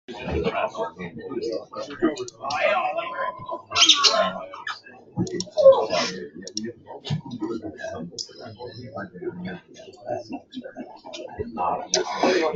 All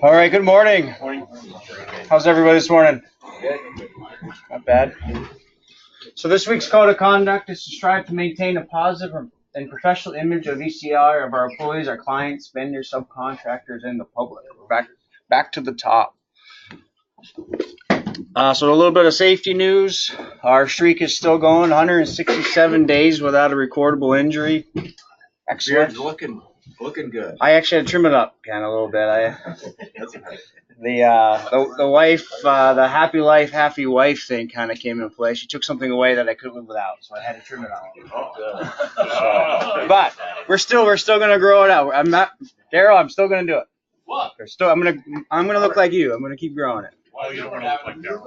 right, good morning. How's everybody this morning? Not bad. So this week's code of conduct is to strive to maintain a positive and professional image of ECR of our employees, our clients, vendors, subcontractors, and the public. We're back to the top. So a little bit of safety news. Our streak is still going, 167 days without a recordable injury. Excellent. Beard's looking good. I actually had to trim it up kind of a little bit. The wife, the happy life, happy wife thing kind of came into play. She took something away that I couldn't live without, so I had to trim it out. Oh, good. But we're still gonna grow it out. Daryl. I'm still gonna do it. What? I'm gonna look like you. I'm gonna keep growing it. Well, you don't want to look like Daryl.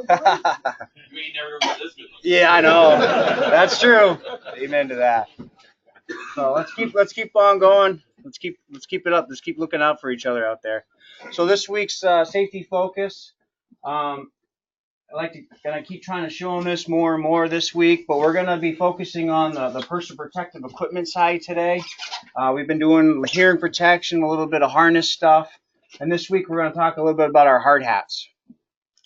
You ain't never gonna get this good. Yeah, I know. That's true. Amen to that. So let's keep on going. Let's keep it up. Let's keep looking out for each other out there. So this week's safety focus, I like to gonna keep trying to show them this more and more this week, but we're gonna be focusing on the personal protective equipment side today. We've been doing hearing protection, a little bit of harness stuff, and this week we're gonna talk a little bit about our hard hats.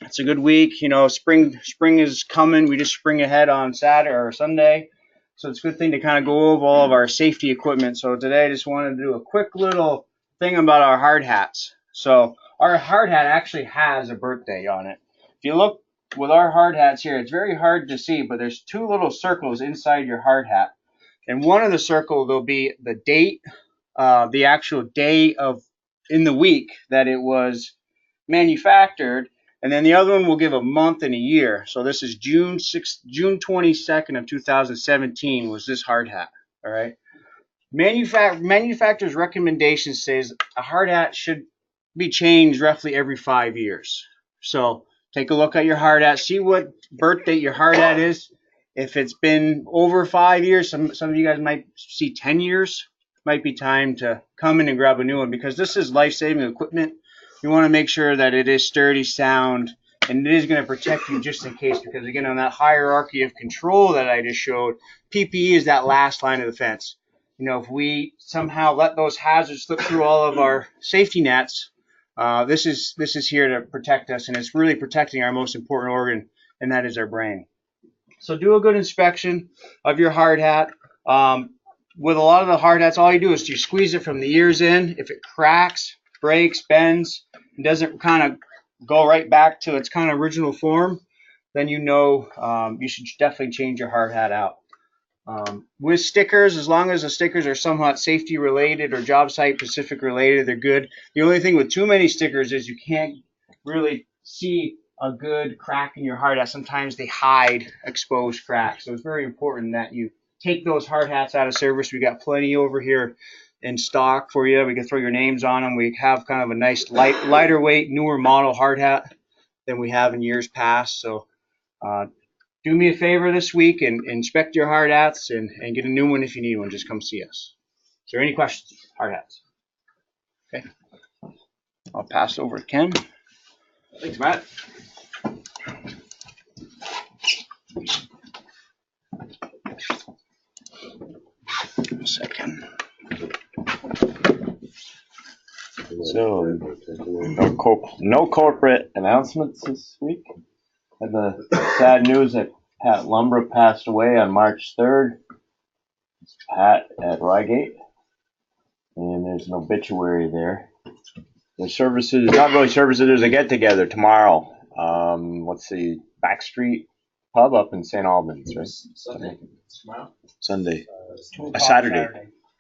It's a good week, spring is coming. We just spring ahead on Saturday or Sunday. So it's a good thing to kind of go over all of our safety equipment. So today I just wanted to do a quick little thing about our hard hats. So our hard hat actually has a birthday on it. If you look with our hard hats here, it's very hard to see, but there's two little circles inside your hard hat. And one of the circles will be the date, the actual day in the week that it was manufactured. And then the other one will give a month and a year. So this is June 22nd of 2017 was this hard hat. All right. Manufacturer's recommendation says a hard hat should be changed roughly every 5 years. So take a look at your hard hat, see what birth date your hard hat is. If it's been over 5 years, some of you guys might see 10 years. Might be time to come in and grab a new one because this is life-saving equipment. You want to make sure that it is sturdy, sound, and it is going to protect you just in case because, again, on that hierarchy of control that I just showed, PPE is that last line of defense. If we somehow let those hazards slip through all of our safety nets, this is here to protect us, and it's really protecting our most important organ, and that is our brain. So do a good inspection of your hard hat. With a lot of the hard hats, all you do is you squeeze it from the ears in. If it cracks, breaks, bends, and doesn't kind of go right back to its kind of original form, then you should definitely change your hard hat out. With stickers, as long as the stickers are somewhat safety related or job site specific related, they're good. The only thing with too many stickers is you can't really see a good crack in your hard hat. Sometimes they hide exposed cracks. So it's very important that you take those hard hats out of service. We got plenty over here in stock for you. We can throw your names on them. We have kind of a nice lighter weight, newer model hard hat than we have in years past. So do me a favor this week and inspect your hard hats and get a new one if you need one. Just come see us. Is there any questions? Hard hats. Okay. I'll pass it over to Ken. Thanks, Matt. A second. So, no corporate announcements this week. Had the sad news that Pat Lumber passed away on March 3rd. It's Pat at Reigate, and there's an obituary there. There's services, not really services, there's a get-together tomorrow. Backstreet Pub up in St. Albans, right? Sunday. Saturday.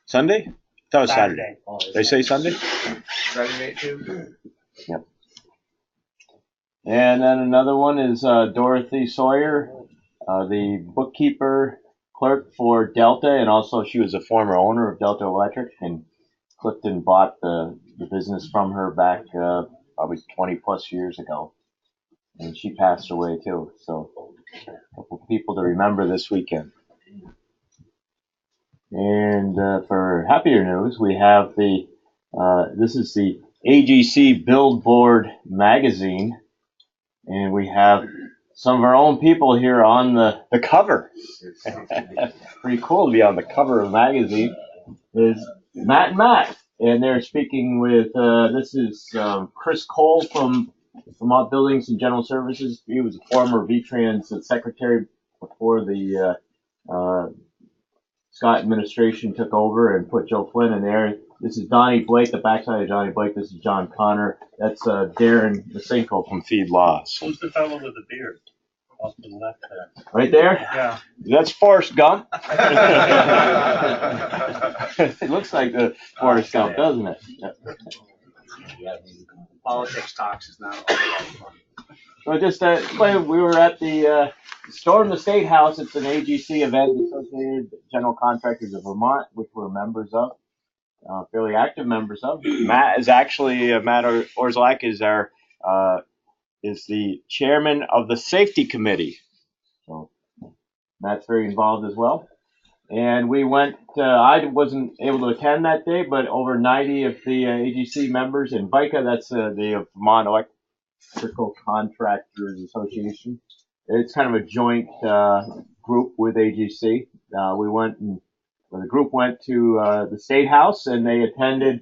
Sunday? I thought it was Saturday. Did they say Sunday? Saturday too. Yep. And then another one is Dorothy Sawyer, the bookkeeper clerk for Delta, and also she was a former owner of Delta Electric, and Clifton bought the business from her back probably 20 plus years ago, and she passed away too. So a couple people to remember this weekend. And for happier news, we have this is the AGC Billboard magazine, and we have some of our own people here on the cover. Pretty cool to be on the cover of the magazine. Is Matt and Matt, and they're speaking with, this is Chris Cole from Vermont Buildings and General Services. He was a former VTrans secretary before the Scott administration took over and put Joe Flynn in there. This is Donnie Blake, the backside of Johnny Blake. This is John Connor. That's Darren Masinko from Feed Law. Who's the fellow with the beard? Off to the left there. Right there? Yeah. That's Forrest Gump. It looks like the Forrest Gump, doesn't it? Politics talks is not all that fun. So just we were at the Storm the State House. It's an AGC event, Associated General Contractors of Vermont, which we're members of, fairly active members of. Matt is actually Matt Orzalak is our is the chairman of the safety committee. So Matt's very involved as well. And we went, I wasn't able to attend that day, but over 90 of the AGC members in VICA, that's the Vermont Electrical Contractors Association. It's kind of a joint group with AGC. The group went to the State House, and they attended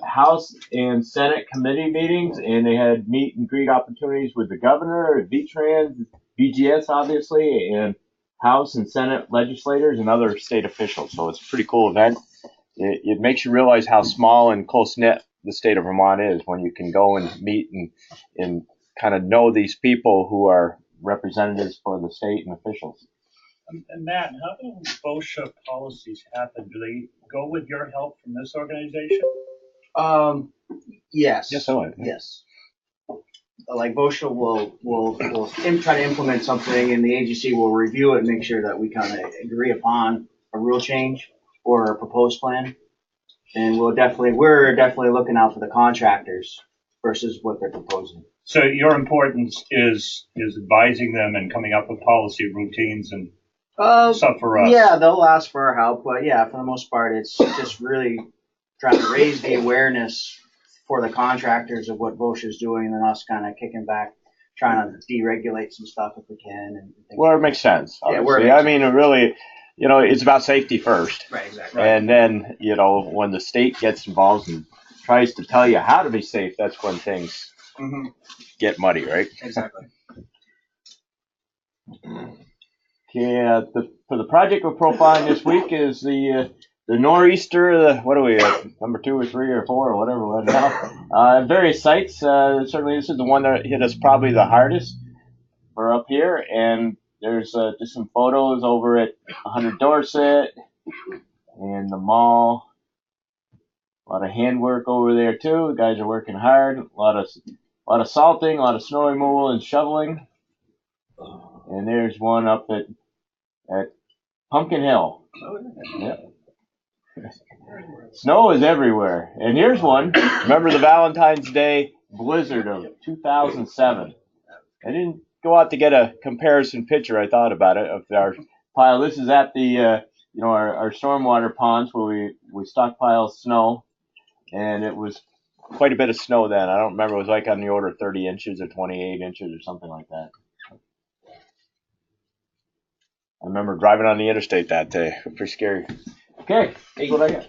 House and Senate committee meetings, and they had meet and greet opportunities with the governor, VTrans, BGS obviously, and House and Senate legislators and other state officials. So it's a pretty cool event. It makes you realize how small and close-knit the state of Vermont is when you can go and meet and kind of know these people who are representatives for the state and officials. And Matt, how do BOSHA policies happen? Do they go with your help from this organization? Yes. Yes, I would. Yes. Like BOSHA will try to implement something, and the agency will review it and make sure that we kind of agree upon a rule change or a proposed plan. And we're definitely looking out for the contractors versus what they're proposing. So your importance is advising them and coming up with policy routines and stuff for us. Yeah, they'll ask for our help, but yeah, for the most part, it's just really trying to raise the awareness for the contractors of what BOSHA is doing, and then us kind of kicking back, trying to deregulate some stuff if we can. And things Where it like makes sense. Yeah, Obviously. where it makes I mean, it really, it's about safety first. Right, exactly. And then, when the state gets involved and tries to tell you how to be safe, that's when things get muddy, right? Exactly. Okay, for the project we're profiling this week is the nor'easter, what are we at, number 2 or 3 or 4 or whatever we're at now. At various sites, certainly this is the one that hit us probably the hardest. We're up here, and there's just some photos over at 100 Dorset and the mall. A lot of handwork over there too. The guys are working hard. A lot of salting, a lot of snow removal and shoveling. And there's one up at Pumpkin Hill. Yep. Snow is everywhere. And here's one. Remember the Valentine's Day blizzard of 2007? I didn't go out to get a comparison picture. I thought about it of our pile. This is at the our stormwater ponds where we stockpile snow, and it was quite a bit of snow then. I don't remember. It was like on the order of 30 inches or 28 inches or something like that. I remember driving on the interstate that day. Pretty scary. Okay, Hey, that's what I got.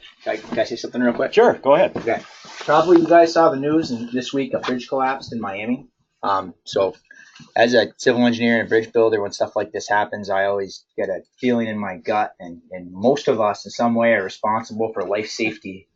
can I say something real quick? Sure, go ahead. Okay. Probably you guys saw the news, and this week a bridge collapsed in Miami. So as a civil engineer and a bridge builder, when stuff like this happens, I always get a feeling in my gut, and most of us in some way are responsible for life safety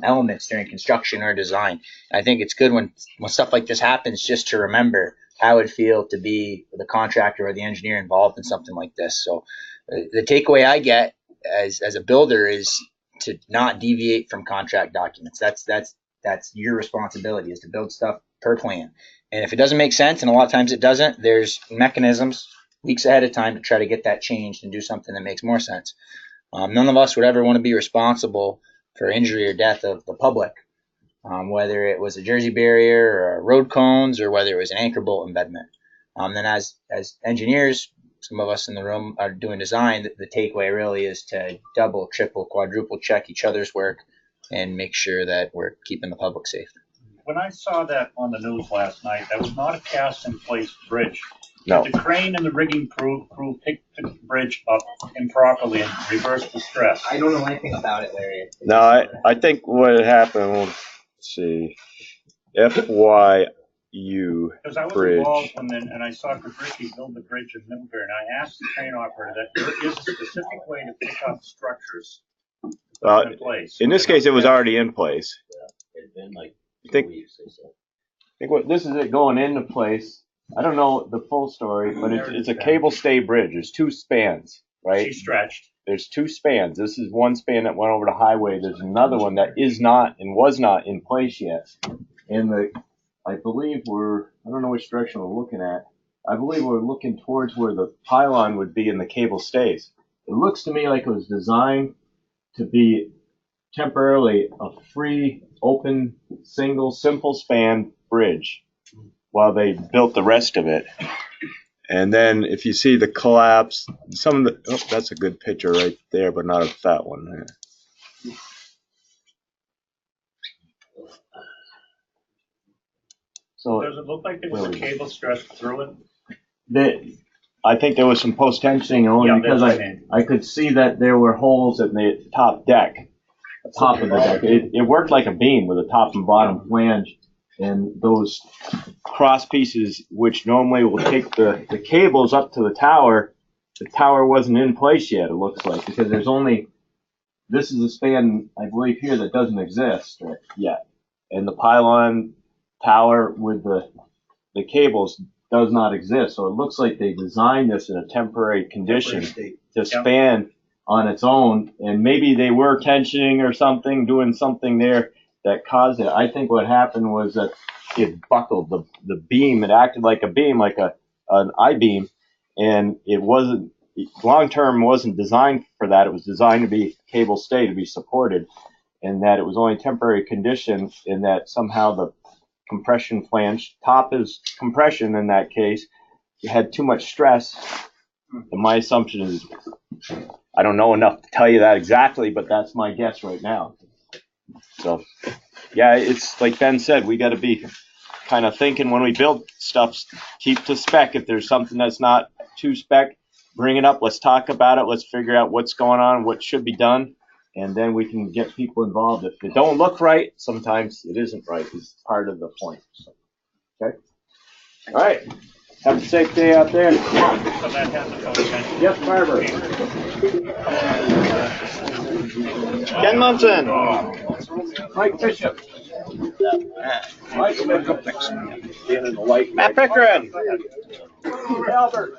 elements during construction or design. And I think it's good when stuff like this happens just to remember how it would feel to be the contractor or the engineer involved in something like this. So the takeaway I get as a builder is to not deviate from contract documents. That's your responsibility, is to build stuff per plan. And if it doesn't make sense, and a lot of times it doesn't, there's mechanisms weeks ahead of time to try to get that changed and do something that makes more sense. None of us would ever want to be responsible for injury or death of the public, whether it was a Jersey barrier or road cones or whether it was an anchor bolt embedment. Then as engineers, some of us in the room are doing design, the takeaway really is to double, triple, quadruple check each other's work and make sure that we're keeping the public safe. when I saw that on the news last night, that was not a cast-in-place bridge. No. The crane and the rigging crew picked the bridge up improperly and reversed the stress. I don't know anything about it, Larry. No, I think what happened, let's see, FYU Because I was bridge. involved and I saw Kubricki build the bridge in Middlebury, and I asked the crane operator that there is a specific way to pick up structures in place. In this case, it was already in place. It'd been like I think, 2 weeks, they said. I think what this is it going into place. I don't know the full story, but it's a cable stay bridge. There's 2 spans, right? She stretched. There's 2 spans. This is one span that went over the highway. There's another one that is not and was not in place yet. And I believe I don't know which direction we're looking at. I believe we're looking towards where the pylon would be and the cable stays. It looks to me like it was designed to be temporarily a free, open, single, simple span bridge while they built the rest of it. And then if you see the collapse, that's a good picture right there, but not of that one there. So Does it look like there was a cable stretched through it? I think there was some post-tensioning only Yeah, because that's what I mean. I could see that there were holes in the top deck, the top of the deck. It worked like a beam with a top and bottom flange, and those cross pieces, which normally will take the cables up to the tower wasn't in place yet, it looks like, because this is a span, I believe, here that doesn't exist yet. And the pylon tower with the cables does not exist. So it looks like they designed this in a temporary condition to span on its own. And maybe they were tensioning or something, doing something there that caused it. I think what happened was that it buckled the beam. It acted like a beam, like an I-beam. And it wasn't, long-term wasn't designed for that. It was designed to be cable stay, to be supported. And that it was only temporary condition, in that somehow the compression flange, top is compression in that case, you had too much stress. And my assumption is, I don't know enough to tell you that exactly, but that's my guess right now. So, yeah, it's like Ben said, we got to be kind of thinking when we build stuff, keep to spec. If there's something that's not to spec, bring it up. Let's talk about it. Let's figure out what's going on, what should be done. And then we can get people involved. If it don't look right, sometimes it isn't right. It's part of the point. So, okay. All right. Have a safe day out there. So that has a potential. Yes, Barber. Ken Munson. Mike Bishop. Matt Pickering. Albert.